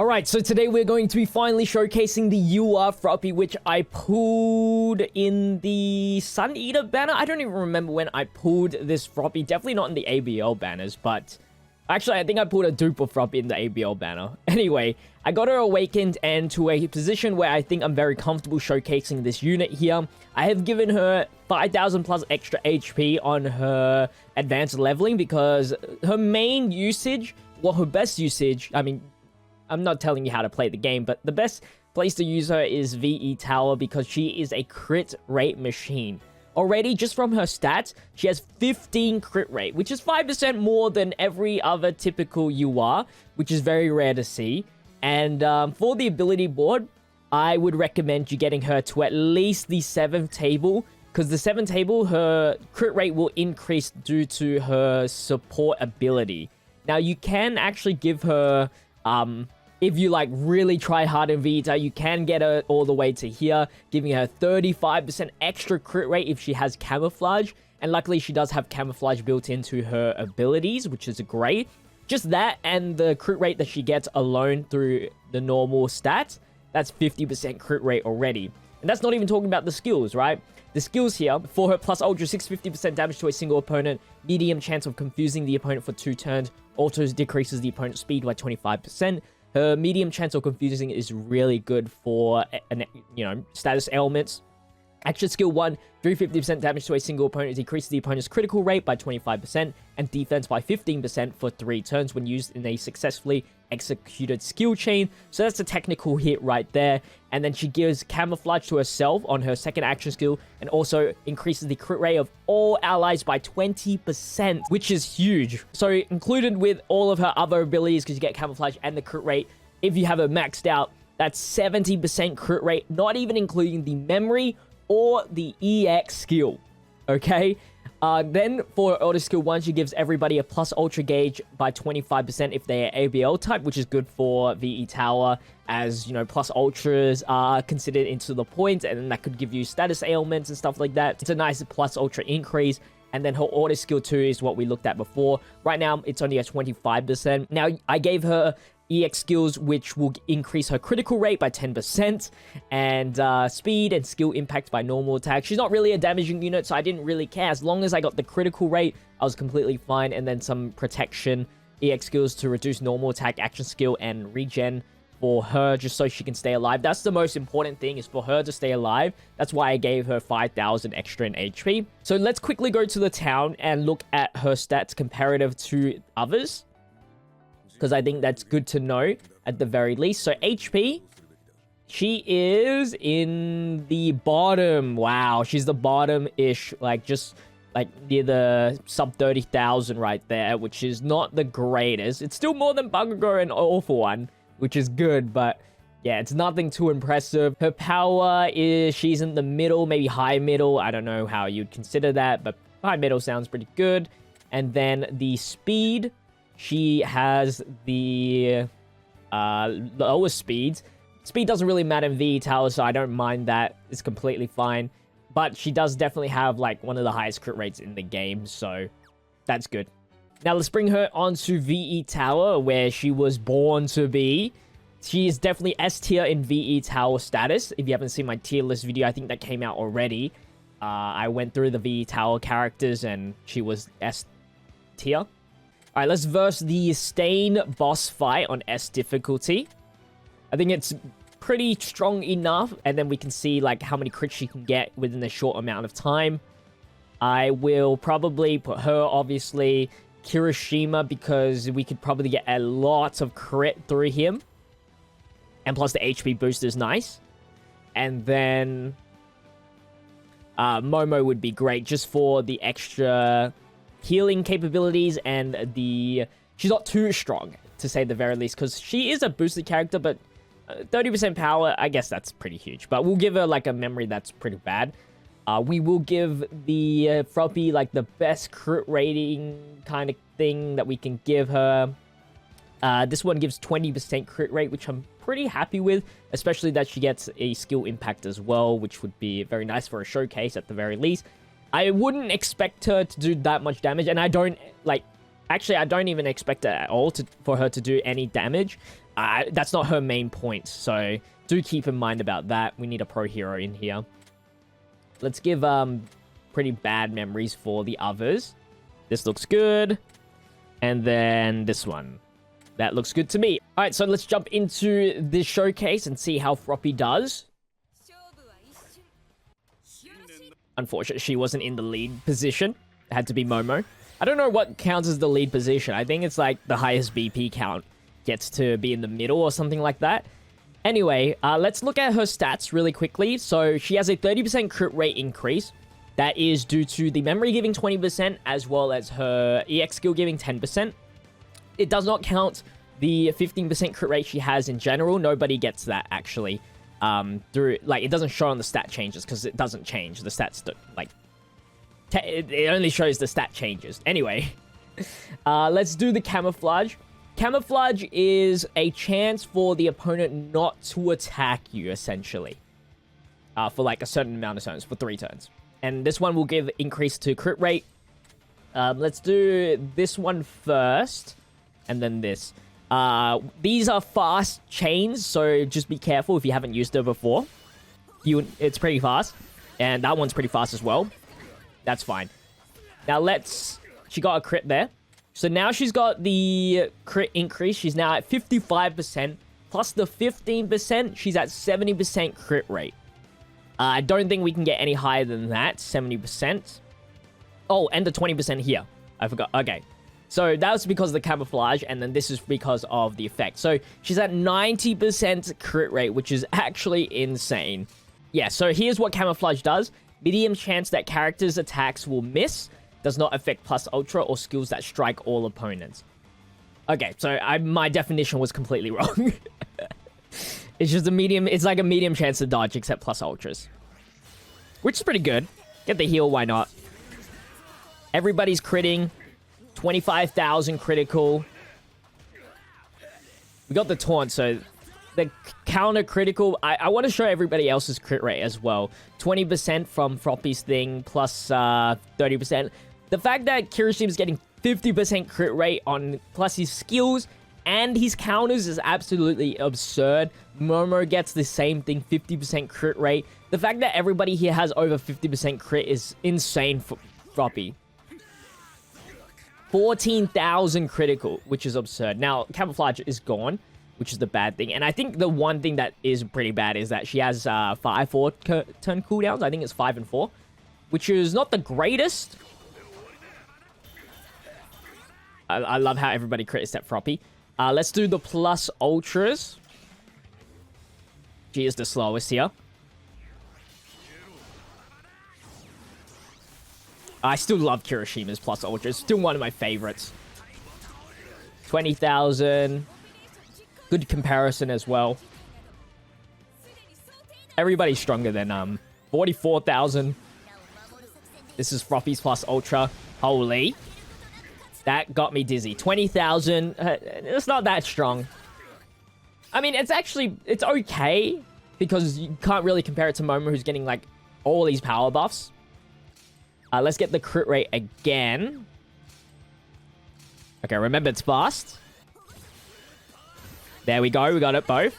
Alright, so today we're going to be finally showcasing the UR Froppy, which I pulled in the Sun Eater banner. I don't even remember when I pulled this Froppy. Definitely not in the ABL banners, but actually I think I pulled a dupe of Froppy in the ABL banner. Anyway, I got her awakened and to a position where I think I'm very comfortable showcasing this unit here. I have given her 5,000 plus extra HP on her advanced leveling because her main usage, well, her best usage, I mean, I'm not telling you how to play the game, but the best place to use her is VE Tower because she is a crit rate machine. Already, just from her stats, she has 15 crit rate, which is 5% more than every other typical UR, which is very rare to see. And for the ability board, I would recommend you getting her to at least the 7th table, because the 7th table, her crit rate will increase due to her support ability. Now, you can actually give her... if you like really try hard in Vita, you can get her all the way to here, giving her 35% extra crit rate if she has camouflage. And luckily she does have camouflage built into her abilities, which is great. Just that and the crit rate that she gets alone through the normal stats, that's 50% crit rate already. And that's not even talking about the skills, right? The skills here, for her plus ultra 650% damage to a single opponent, medium chance of confusing the opponent for 2 turns, also decreases the opponent's speed by 25%. Her medium chance of confusing is really good for, status ailments. Action skill 1, 350% damage to a single opponent decreases the opponent's critical rate by 25% and defense by 15% for 3 turns when used in a successfully executed skill chain. So that's a technical hit right there. And then she gives camouflage to herself on her second action skill and also increases the crit rate of all allies by 20%, which is huge. So included with all of her other abilities, because you get camouflage and the crit rate, if you have her maxed out, that's 70% crit rate, not even including the memory or the EX skill, okay? Then for auto skill 1, she gives everybody a plus ultra gauge by 25% if they are ABL type, which is good for VE Tower, as, you know, plus ultras are considered into the point, and then that could give you status ailments and stuff like that. It's a nice plus ultra increase. And then her auto skill 2 is what we looked at before. Right now, it's only at 25%. Now, I gave her EX skills, which will increase her critical rate by 10%, and speed and skill impact by normal attack. She's not really a damaging unit, so I didn't really care. As long as I got the critical rate, I was completely fine. And then some protection EX skills to reduce normal attack, action skill, and regen for her, just so she can stay alive. That's the most important thing, is for her to stay alive. That's why I gave her 5,000 extra in HP. So let's quickly go to the town and look at her stats comparative to others, because I think that's good to know at the very least. So HP, she is in the bottom. Wow, she's the bottom-ish, like just like near the sub 30,000 right there, which is not the greatest. It's still more than Bugger and Awful One, which is good, but yeah, it's nothing too impressive. Her power is, she's in the middle, maybe high middle. I don't know how you'd consider that, but high middle sounds pretty good. And then the speed, she has the lowest speeds. Speed doesn't really matter in VE Tower, so I don't mind that. It's completely fine. But she does definitely have like one of the highest crit rates in the game, so that's good. Now let's bring her onto VE Tower, where she was born to be. She is definitely S tier in VE Tower status. If you haven't seen my tier list video, I think that came out already. I went through the VE Tower characters and she was S tier. Alright, let's verse the Stain boss fight on S difficulty. I think it's pretty strong enough, and then we can see like how many crits she can get within a short amount of time. I will probably put her, obviously, Kirishima, because we could probably get a lot of crit through him. And plus the HP boost is nice. And then Momo would be great just for the extra healing capabilities, and she's not too strong, to say the very least, because she is a boosted character, but 30% power, I guess that's pretty huge. But we'll give her like a memory that's pretty bad. We will give the Froppy like the best crit rating kind of thing that we can give her. This one gives 20% crit rate, which I'm pretty happy with, especially that she gets a skill impact as well, which would be very nice for a showcase at the very least. I wouldn't expect her to do that much damage, and I don't, like, actually, I don't even expect it at all for her to do any damage. That's not her main point, so do keep in mind about that. We need a pro hero in here. Let's give pretty bad memories for the others. This looks good. And then this one. That looks good to me. All right, so let's jump into this showcase and see how Froppy does. Unfortunately, she wasn't in the lead position. It had to be Momo. I don't know what counts as the lead position. I think it's like the highest BP count gets to be in the middle or something like that. Anyway, let's look at her stats really quickly. So she has a 30% crit rate increase. That is due to the memory giving 20% as well as her EX skill giving 10%. It does not count the 15% crit rate she has in general. Nobody gets that actually. It doesn't show on the stat changes because it doesn't change. The stats don't, it only shows the stat changes. Anyway, let's do the camouflage. Camouflage is a chance for the opponent not to attack you, essentially. For like a certain amount of turns, for 3 turns. And this one will give increase to crit rate. Let's do this one first. And then this. These are fast chains, so just be careful if you haven't used it before. It's pretty fast. And that one's pretty fast as well. That's fine. Now she got a crit there. So now she's got the crit increase. She's now at 55%. Plus the 15%, she's at 70% crit rate. I don't think we can get any higher than that. 70%. Oh, and the 20% here. I forgot. Okay. So that was because of the camouflage, and then this is because of the effect. So she's at 90% crit rate, which is actually insane. Yeah, so here's what camouflage does. Medium chance that characters' attacks will miss. Does not affect plus ultra or skills that strike all opponents. Okay, so my definition was completely wrong. It's just a medium. It's like a medium chance to dodge, except plus ultras, which is pretty good. Get the heal, why not? Everybody's critting. 25,000 critical. We got the taunt, so the counter critical. I want to show everybody else's crit rate as well. 20% from Froppy's thing, plus 30%. The fact that Kirishima's getting 50% crit rate on plus his skills and his counters is absolutely absurd. Momo gets the same thing, 50% crit rate. The fact that everybody here has over 50% crit is insane for Froppy. 14,000 critical, which is absurd. Now, camouflage is gone, which is the bad thing. And I think the one thing that is pretty bad is that she has 4 turn cooldowns. I think it's 5 and 4, which is not the greatest. I love how everybody crit except Froppy. Let's do the plus ultras. She is the slowest here. I still love Kirishima's plus ultras. Still one of my favorites. 20,000. Good comparison as well. Everybody's stronger than 44,000. This is Froppy's plus ultra. Holy. That got me dizzy. 20,000. It's not that strong. I mean, it's okay. Because you can't really compare it to Momo, who's getting, like, all these power buffs. Let's get the crit rate again. Okay, remember it's fast. There we go. We got it both.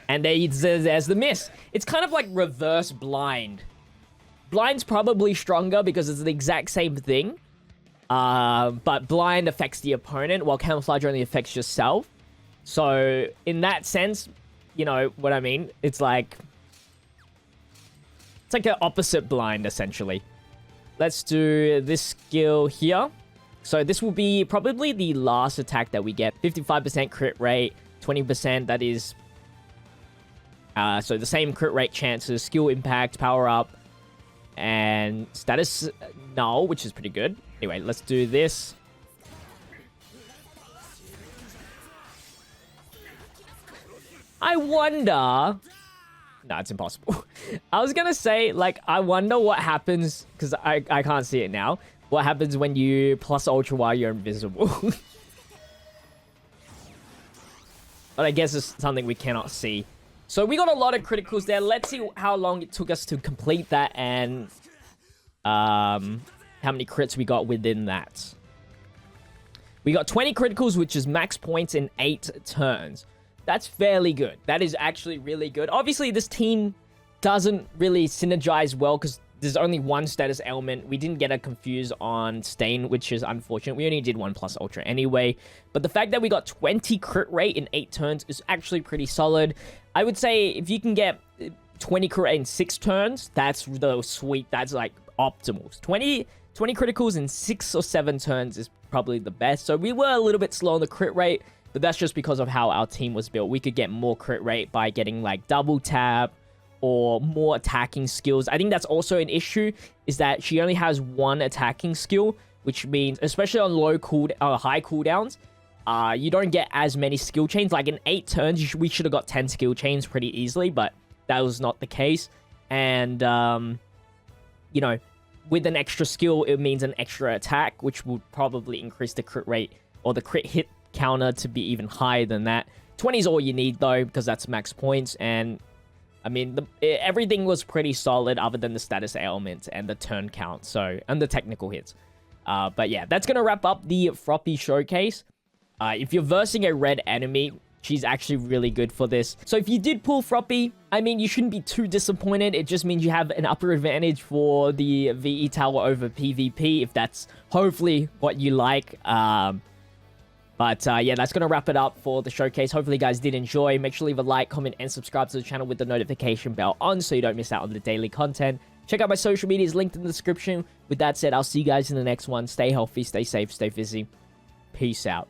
And there's the miss. It's kind of like reverse blind. Blind's probably stronger because it's the exact same thing. But blind affects the opponent, while camouflage only affects yourself. So, in that sense, you know what I mean? It's like an opposite blind, essentially. Let's do this skill here. So this will be probably the last attack that we get. 55% crit rate, 20%, that is... so the same crit rate chances, skill impact, power up, and status null, which is pretty good. Anyway, let's do this. I wonder... No, it's impossible. I was gonna say, like, I wonder what happens, because I can't see it now. What happens when you plus ultra while you're invisible? But I guess it's something we cannot see. So we got a lot of criticals there. Let's see how long it took us to complete that and how many crits we got within that. We got 20 criticals, which is max points in 8 turns. That's fairly good. That is actually really good. Obviously, this team doesn't really synergize well because there's only one status ailment. We didn't get a confuse on Stain, which is unfortunate. We only did 1 plus Ultra anyway. But the fact that we got 20 crit rate in 8 turns is actually pretty solid. I would say if you can get 20 crit rate in 6 turns, that's the sweet. That's like optimal. 20 criticals in 6 or 7 turns is probably the best. So we were a little bit slow on the crit rate, but that's just because of how our team was built. We could get more crit rate by getting like double tap or more attacking skills. I think that's also an issue, is that she only has 1 attacking skill, which means, especially on high cooldowns, you don't get as many skill chains. Like in 8 turns, we should have got 10 skill chains pretty easily, but that was not the case. And, you know, with an extra skill, it means an extra attack, which would probably increase the crit rate or the crit hit counter to be even higher than that. 20 is all you need, though, because that's max points. And I mean, everything was pretty solid other than the status ailment and the turn count, and the technical hits. But yeah, that's going to wrap up the Froppy showcase. If you're versing a red enemy, she's actually really good for this. So if you did pull Froppy, I mean, you shouldn't be too disappointed. It just means you have an upper advantage for the VE tower over PvP, if that's hopefully what you like. But yeah, that's going to wrap it up for the showcase. Hopefully you guys did enjoy. Make sure to leave a like, comment, and subscribe to the channel with the notification bell on so you don't miss out on the daily content. Check out my social medias linked in the description. With that said, I'll see you guys in the next one. Stay healthy, stay safe, stay busy. Peace out.